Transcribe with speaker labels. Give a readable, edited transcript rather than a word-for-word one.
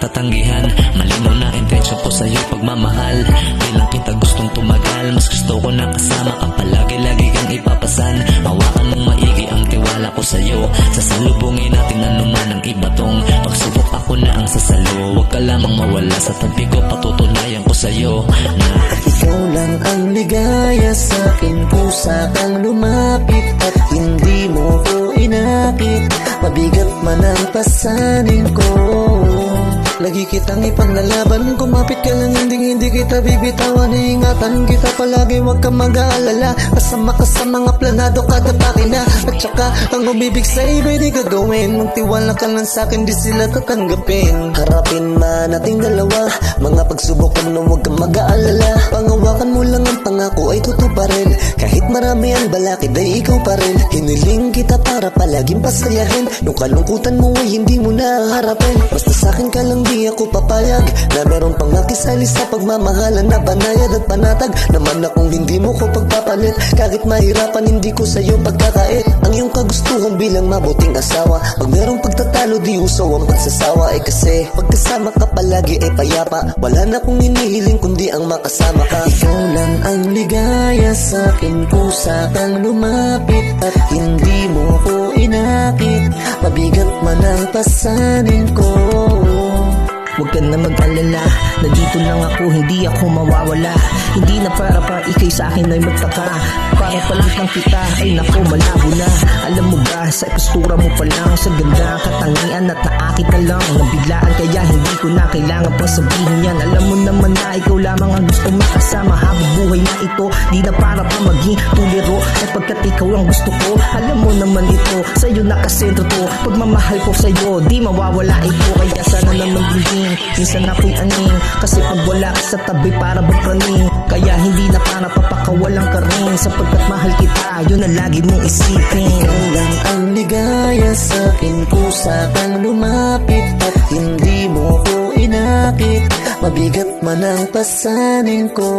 Speaker 1: tatanggihan. Malinaw na intensyon ko sa'yo pagmamahal. Di lang kita gustong tumagal, mas gusto ko na kasama ka palagi, lagi kang ipapasan. Hawakan mong maigi ang tiwala ko sa'yo. Sasalubungin natin anuman ang ibatong pagsubok, ako na ang sasalo. Huwag ka lamang mawala sa tabi ko, patutunayan ko sa'yo na
Speaker 2: ikaw lang ang ligaya sa'kin. Kusa kang lumapit at hindi mo ko inakit. Mabigat man ang pasanin ko, lagi kitang ipaglalaban. Kumapit ka lang, hindi kita bibitawan. Iingatan kita palagi, huwag kang mag-aalala. Kasama ka sa mga planado, kada pakina. At saka ang umibig sa iba di gagawin. Magtiwala ka lang sa'kin, di sila tatanggapin. Harapin man nating dalawa, mga pagsubok mo, huwag kang mag-aalala. Pangawakan mo lang ang pangako ay tutuparin. Kahit marami ang balakid ay ikaw pa rin. Hiniling kita para palaging pasayahin. Nung kalungkutan mo ay hindi mo naharapin. Basta sa'kin ka lang, di ako papayag na meron pang nakisali sa pagmamahalan na banayad at panatag. Naman akong hindi mo ko pagpapalit. Kahit mahirapan hindi ko sa'yo pagkakait. Ang iyong kagustuhan bilang mabuting asawa. Pag merong pagtatalo di usaw ang pagsasawa. Kasi pagkasama ka palagi ay payapa. Wala na kong hinihiling kundi ang makasama ka. Ikaw lang ang ligaya sa'kin. Kusa kang lumapit at hindi mo ko inakit. Mabigat man ang pasanin ko.
Speaker 3: Huwag ka na mag-alala, nandito lang ako, hindi ako mawawala. Hindi na para ikay sa akin ay magtaka. Para palit ng kita, ay naku malabo na. Alam mo ba, sa postura mo pa lang, sa ganda, katangian at naakit na lang. Nabiglaan kaya hindi ko na kailangan pang sabihin yan. Alam mo naman na ikaw lamang ang gusto makasama. Habang buhay na ito, di na para pa maging tuliro. At pagkat ikaw ang gusto ko, alam mo naman ito, sa'yo nakasentro to. Pagmamahal ko sa'yo, di mawawala ito. Kaya sana naman din minsan ako'y aning, kasi pag wala ka sa tabi para bapraning. Kaya hindi na para papakawalang ka rin, sapagkat mahal kita, yun ang lagi mong isipin.
Speaker 2: Ikaw lang ang ligaya sa'kin. Kusa kang lumapit at hindi mo ko inakit. Mabigat man ang pasanin ko.